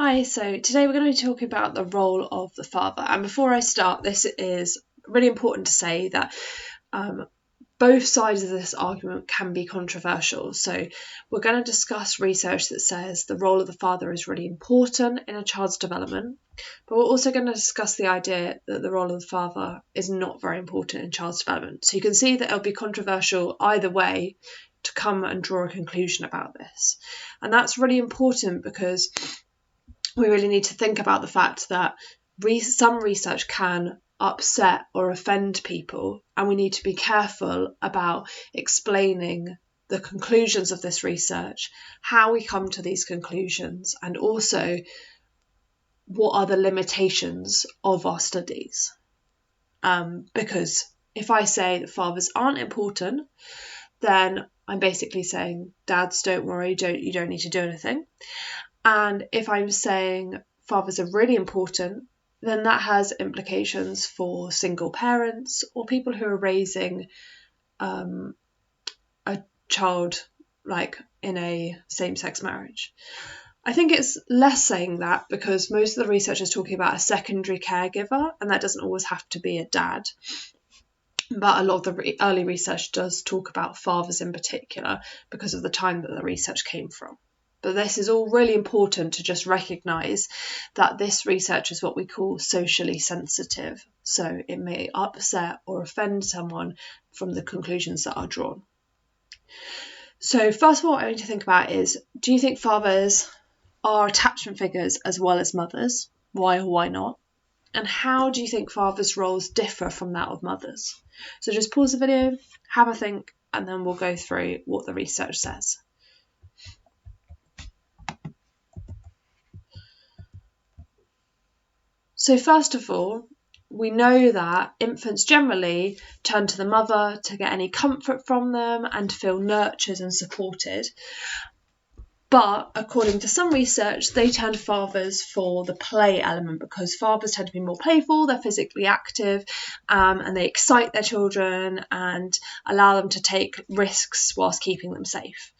Hi, so today we're going to be talking about the role of the father. And before I start, this is really important to say that both sides of this argument can be controversial. So we're going to discuss research that says the role of the father is really important in a child's development, but we're also going to discuss the idea that the role of the father is not very important in child's development. So you can see that it'll be controversial either way to come and draw a conclusion about this. And that's really important because we really need to think about the fact that some research can upset or offend people, and we need to be careful about explaining the conclusions of this research, how we come to these conclusions, and also what are the limitations of our studies. Because if I say that fathers aren't important, then I'm basically saying, dads, don't worry, you don't need to do anything. And if I'm saying fathers are really important, then that has implications for single parents or people who are raising a child like in a same-sex marriage. I think it's less saying that because most of the research is talking about a secondary caregiver, and that doesn't always have to be a dad. But a lot of the early research does talk about fathers in particular because of the time that the research came from. But this is all really important to just recognise that this research is what we call socially sensitive. So it may upset or offend someone from the conclusions that are drawn. So first of all, what I need to think about is, do you think fathers are attachment figures as well as mothers? Why or why not? And how do you think fathers' roles differ from that of mothers? So just pause the video, have a think, and then we'll go through what the research says. So first of all, we know that infants generally turn to the mother to get any comfort from them and to feel nurtured and supported. But according to some research, they turn to fathers for the play element because fathers tend to be more playful, they're physically active, and they excite their children and allow them to take risks whilst keeping them safe.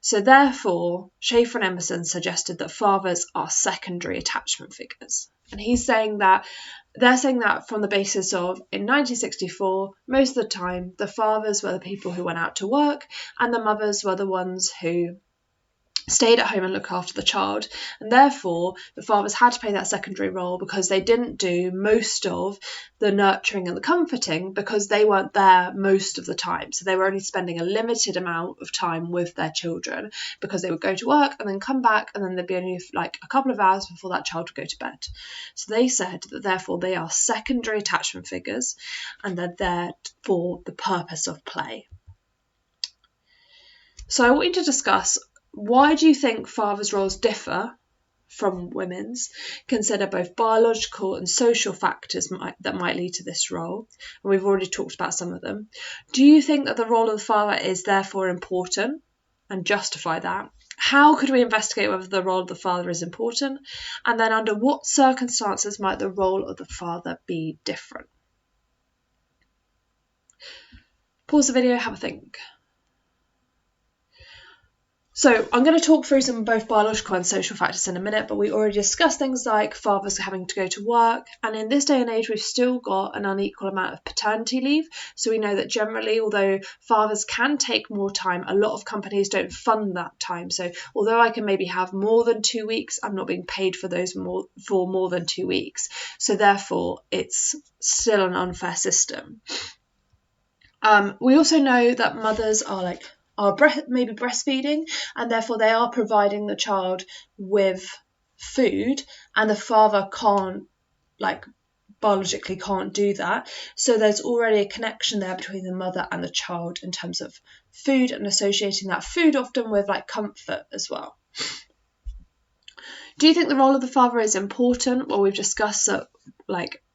So therefore, Schaefer and Emerson suggested that fathers are secondary attachment figures. And they're saying that from the basis of, in 1964, most of the time, the fathers were the people who went out to work and the mothers were the ones who stayed at home and looked after the child, and therefore the fathers had to play that secondary role because they didn't do most of the nurturing and the comforting because they weren't there most of the time. So they were only spending a limited amount of time with their children because they would go to work and then come back, and then there'd be only like a couple of hours before that child would go to bed. So they said that therefore they are secondary attachment figures and they're there for the purpose of play. So I want you to discuss, why do you think fathers' roles differ from women's? Consider both biological and social factors that might lead to this role, and we've already talked about some of them. Do you think that the role of the father is therefore important, and justify that? How could we investigate whether the role of the father is important? And then under what circumstances might the role of the father be different? Pause the video, have a think. So I'm going to talk through some both biological and social factors in a minute, but we already discussed things like fathers having to go to work, and in this day and age we've still got an unequal amount of paternity leave. So we know that generally, although fathers can take more time, a lot of companies don't fund that time. So although I can maybe have more than 2 weeks, I'm not being paid for those for more than 2 weeks. So therefore it's still an unfair system. We also know that mothers are maybe breastfeeding, and therefore they are providing the child with food, and the father biologically can't do that. So there's already a connection there between the mother and the child in terms of food, and associating that food often with comfort as well. Do you think the role of the father is important? Well, we've discussed that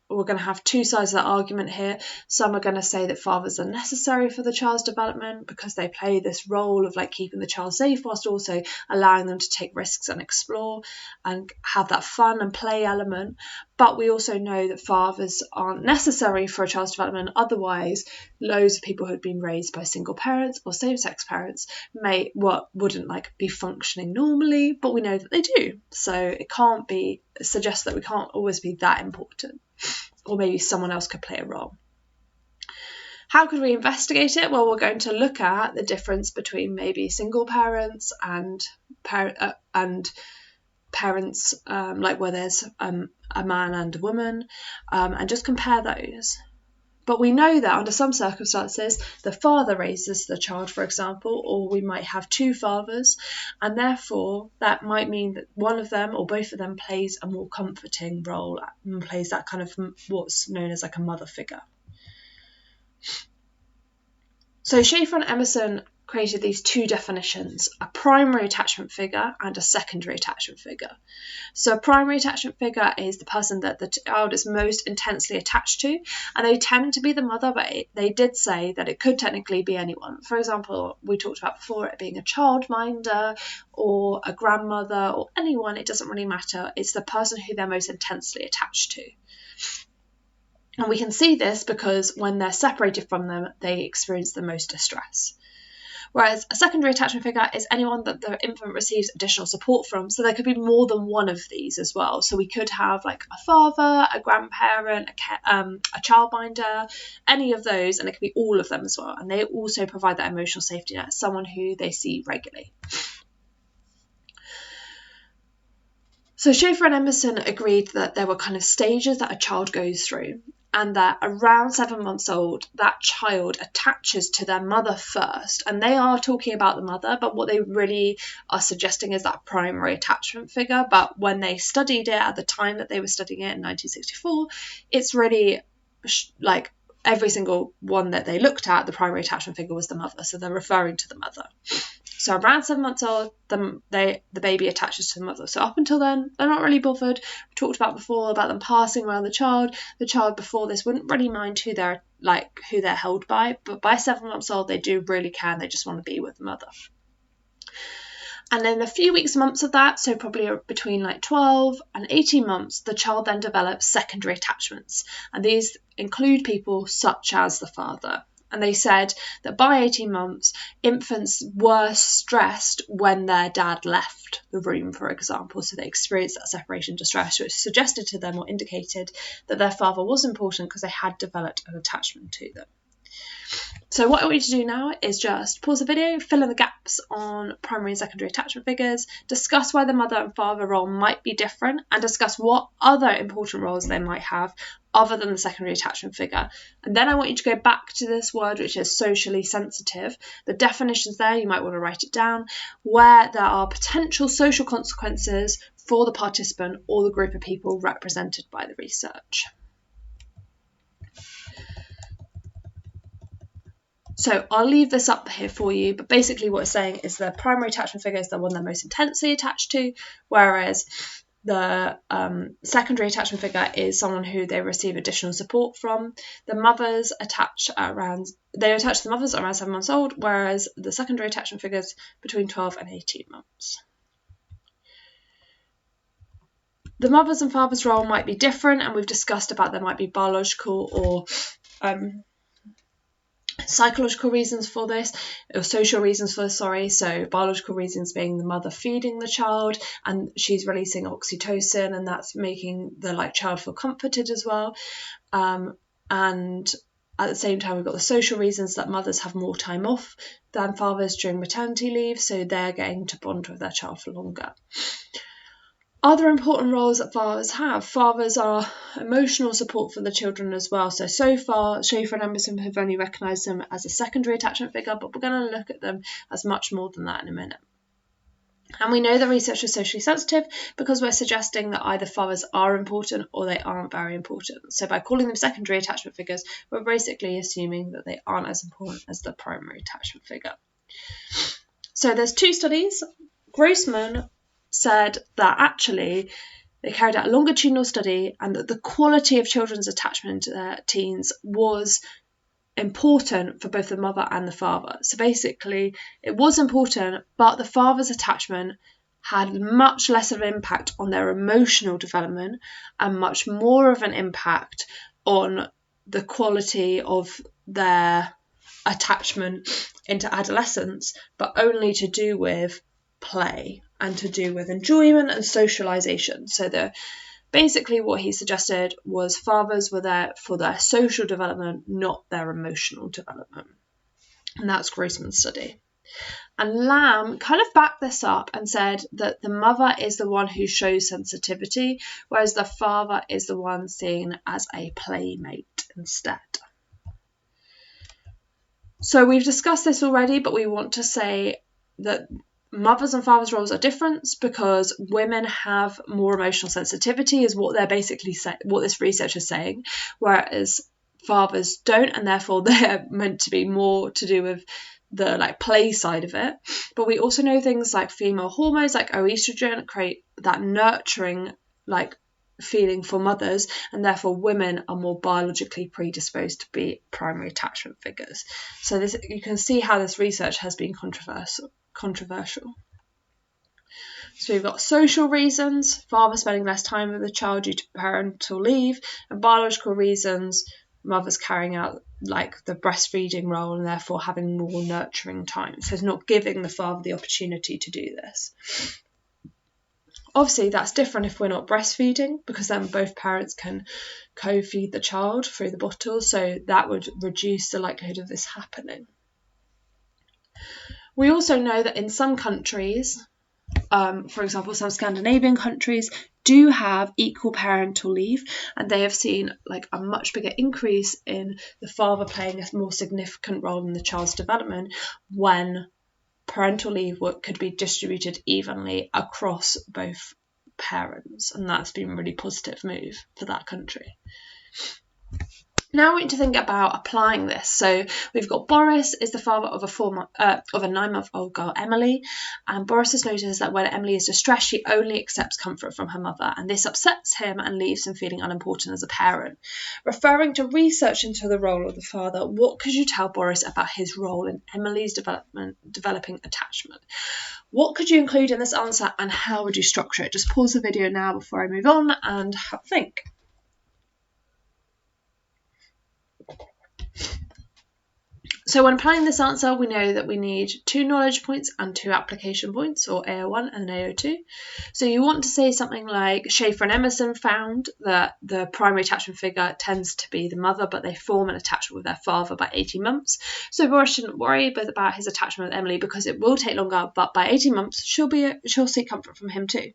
we're going to have two sides of that argument here. Some are going to say that fathers are necessary for the child's development because they play this role of like keeping the child safe whilst also allowing them to take risks and explore and have that fun and play element. But we also know that fathers aren't necessary for a child's development. Otherwise, loads of people who'd been raised by single parents or same-sex parents wouldn't like be functioning normally, but we know that they do. So it can't be suggest that we can't always be that important, or maybe someone else could play a role. How could we investigate it? Well, we're going to look at the difference between maybe single parents and parents, like where there's a man and a woman, and just compare those. But we know that under some circumstances, the father raises the child, for example, or we might have two fathers, and therefore that might mean that one of them or both of them plays a more comforting role and plays that kind of what's known as like a mother figure. So Schaefer and Emerson created these two definitions, a primary attachment figure and a secondary attachment figure. So a primary attachment figure is the person that the child is most intensely attached to, and they tend to be the mother, but they did say that it could technically be anyone. For example, we talked about before it being a childminder or a grandmother or anyone, it doesn't really matter. It's the person who they're most intensely attached to. And we can see this because when they're separated from them, they experience the most distress. Whereas a secondary attachment figure is anyone that the infant receives additional support from. So there could be more than one of these as well. So we could have like a father, a grandparent, a childminder, any of those, and it could be all of them as well. And they also provide that emotional safety net, someone who they see regularly. So Schaefer and Emerson agreed that there were kind of stages that a child goes through, and that around 7 months old, that child attaches to their mother first. And they are talking about the mother, but what they really are suggesting is that primary attachment figure. But when they studied it at the time that they were studying it in 1964, it's really like every single one that they looked at, the primary attachment figure was the mother. So they're referring to the mother. So around 7 months old, the baby attaches to the mother. So up until then, they're not really bothered. We talked about before about them passing around the child. The child before this wouldn't really mind who they're held by, but by 7 months old, they do really care. They just want to be with the mother. And then a few months of that, so probably between like 12 and 18 months, the child then develops secondary attachments. And these include people such as the father. And they said that by 18 months, infants were stressed when their dad left the room, for example. So they experienced that separation distress, which suggested to them or indicated that their father was important because they had developed an attachment to them. So what I want you to do now is just pause the video, fill in the gaps on primary and secondary attachment figures, discuss why the mother and father role might be different, and discuss what other important roles they might have other than the secondary attachment figure. And then I want you to go back to this word, which is socially sensitive. The definitions there, you might want to write it down, where there are potential social consequences for the participant or the group of people represented by the research. So I'll leave this up here for you, but basically what it's saying is the primary attachment figure is the one they're most intensely attached to, whereas the secondary attachment figure is someone who they receive additional support from. The mothers attach to the mothers around 7 months old, whereas the secondary attachment figures between 12 and 18 months. The mother's and father's role might be different, and we've discussed about there might be biological or psychological reasons for this, or social reasons for this, so biological reasons being the mother feeding the child and she's releasing oxytocin, and that's making the child feel comforted as well, and at the same time we've got the social reasons that mothers have more time off than fathers during maternity leave, so they're getting to bond with their child for longer. Other important roles that fathers have. Fathers are emotional support for the children as well. So far, Schaefer and Emerson have only recognised them as a secondary attachment figure, but we're going to look at them as much more than that in a minute. And we know the research is socially sensitive because we're suggesting that either fathers are important or they aren't very important. So by calling them secondary attachment figures, we're basically assuming that they aren't as important as the primary attachment figure. So there's two studies. Grossman said that actually they carried out a longitudinal study, and that the quality of children's attachment to their teens was important for both the mother and the father. So basically, it was important, but the father's attachment had much less of an impact on their emotional development and much more of an impact on the quality of their attachment into adolescence, but only to do with play and to do with enjoyment and socialization. So basically what he suggested was fathers were there for their social development, not their emotional development. And that's Grossman's study. And Lamb kind of backed this up and said that the mother is the one who shows sensitivity, whereas the father is the one seen as a playmate instead. So we've discussed this already, but we want to say that mothers' and fathers' roles are different because women have more emotional sensitivity, is what they're basically what this research is saying, whereas fathers don't, and therefore they're meant to be more to do with the play side of it. But we also know things like female hormones like oestrogen create that nurturing feeling for mothers, and therefore women are more biologically predisposed to be primary attachment figures. So this, you can see how this research has been controversial. So we've got social reasons, father spending less time with the child due to parental leave, and biological reasons, mothers carrying out the breastfeeding role and therefore having more nurturing time. So it's not giving the father the opportunity to do this. Obviously, that's different if we're not breastfeeding, because then both parents can co-feed the child through the bottle, so that would reduce the likelihood of this happening. We also know that in some countries, for example, some Scandinavian countries do have equal parental leave, and they have seen a much bigger increase in the father playing a more significant role in the child's development when parental leave could be distributed evenly across both parents, and that's been a really positive move for that country. Now we need to think about applying this. So we've got Boris is the father of a 9-month-old girl, Emily, and Boris has noticed that when Emily is distressed, she only accepts comfort from her mother, and this upsets him and leaves him feeling unimportant as a parent. Referring to research into the role of the father, what could you tell Boris about his role in Emily's developing attachment? What could you include in this answer, and how would you structure it? Just pause the video now before I move on and have a think. So when applying this answer, we know that we need 2 knowledge points and 2 application points, or AO1 and AO2. So you want to say something like Schaefer and Emerson found that the primary attachment figure tends to be the mother, but they form an attachment with their father by 18 months. So Boris shouldn't worry both about his attachment with Emily because it will take longer, but by 18 months she'll seek comfort from him too.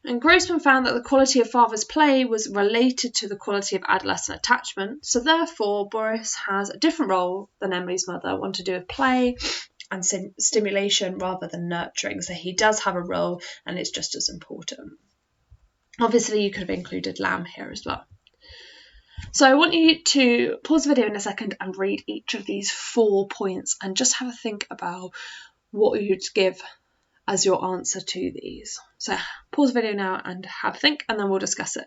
And Grossman found that the quality of father's play was related to the quality of adolescent attachment, so therefore Boris has a different role than Emily's mother, one to do with play and stimulation rather than nurturing, so he does have a role and it's just as important. Obviously you could have included Lamb here as well. So I want you to pause the video in a second and read each of these 4 points and just have a think about what you'd give as your answer to these. So pause the video now and have a think, and then we'll discuss it.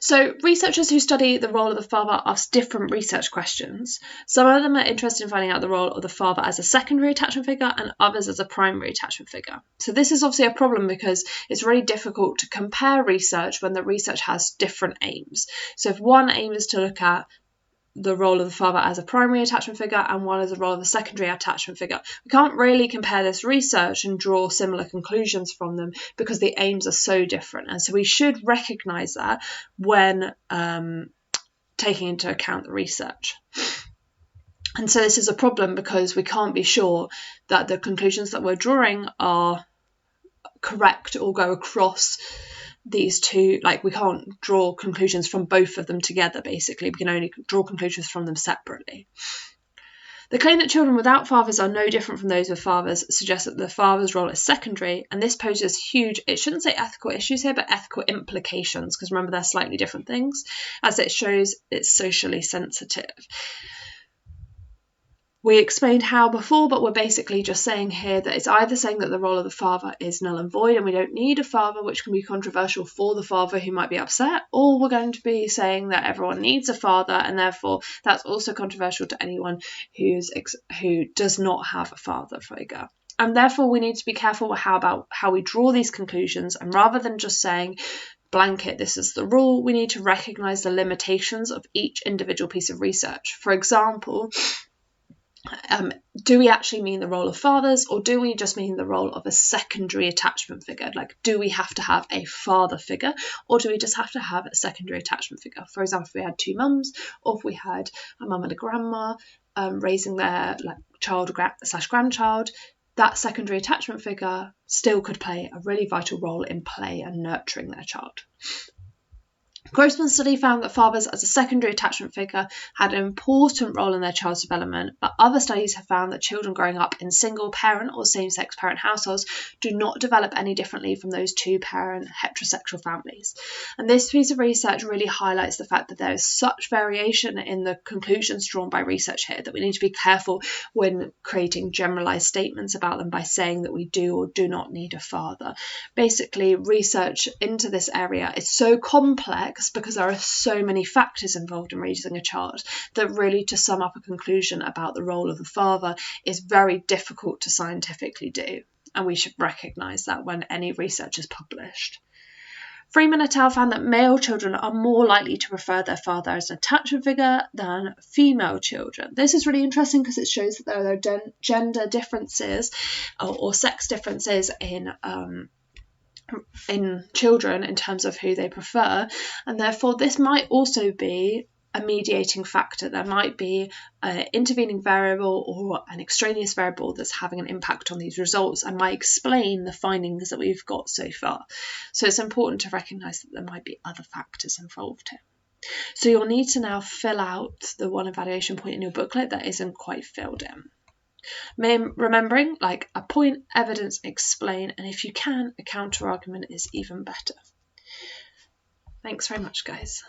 So researchers who study the role of the father ask different research questions. Some of them are interested in finding out the role of the father as a secondary attachment figure and others as a primary attachment figure. So this is obviously a problem because it's really difficult to compare research when the research has different aims. So if one aim is to look at the role of the father as a primary attachment figure and one as the role of a secondary attachment figure, we can't really compare this research and draw similar conclusions from them because the aims are so different. And so we should recognise that when taking into account the research. And so this is a problem because we can't be sure that the conclusions that we're drawing are correct or go across these two. We can't draw conclusions from both of them together, basically. We can only draw conclusions from them separately. The claim that children without fathers are no different from those with fathers suggests that the father's role is secondary, and this poses huge, it shouldn't say ethical issues here, but ethical implications, because remember they're slightly different things, as it shows it's socially sensitive. We explained how before, but we're basically just saying here that it's either saying that the role of the father is null and void and we don't need a father, which can be controversial for the father who might be upset, or we're going to be saying that everyone needs a father and therefore that's also controversial to anyone who does not have a father figure. And therefore we need to be careful about how we draw these conclusions, and rather than just saying blanket, this is the rule, we need to recognise the limitations of each individual piece of research. For example, do we actually mean the role of fathers, or do we just mean the role of a secondary attachment figure? Like, do we have to have a father figure, or do we just have to have a secondary attachment figure? For example, if we had two mums, or if we had a mum and a grandma raising their child/grandchild, that secondary attachment figure still could play a really vital role in play and nurturing their child. Grossman's study found that fathers as a secondary attachment figure had an important role in their child's development, but other studies have found that children growing up in single-parent or same-sex parent households do not develop any differently from those two-parent heterosexual families. And this piece of research really highlights the fact that there is such variation in the conclusions drawn by research here that we need to be careful when creating generalised statements about them by saying that we do or do not need a father. Basically, research into this area is so complex because there are so many factors involved in raising a child that really to sum up a conclusion about the role of the father is very difficult to scientifically do, and we should recognise that when any research is published. Freeman et al. Found that male children are more likely to prefer their father as an attachment figure than female children. This is really interesting because it shows that there are gender differences or sex differences in children in terms of who they prefer, and therefore this might also be a mediating factor. There might be an intervening variable or an extraneous variable that's having an impact on these results and might explain the findings that we've got so far. So it's important to recognise that there might be other factors involved here. So you'll need to now fill out the one evaluation point in your booklet that isn't quite filled in. Remembering, like, a point, evidence, explain, and if you can, a counter argument is even better. Thanks very much, guys.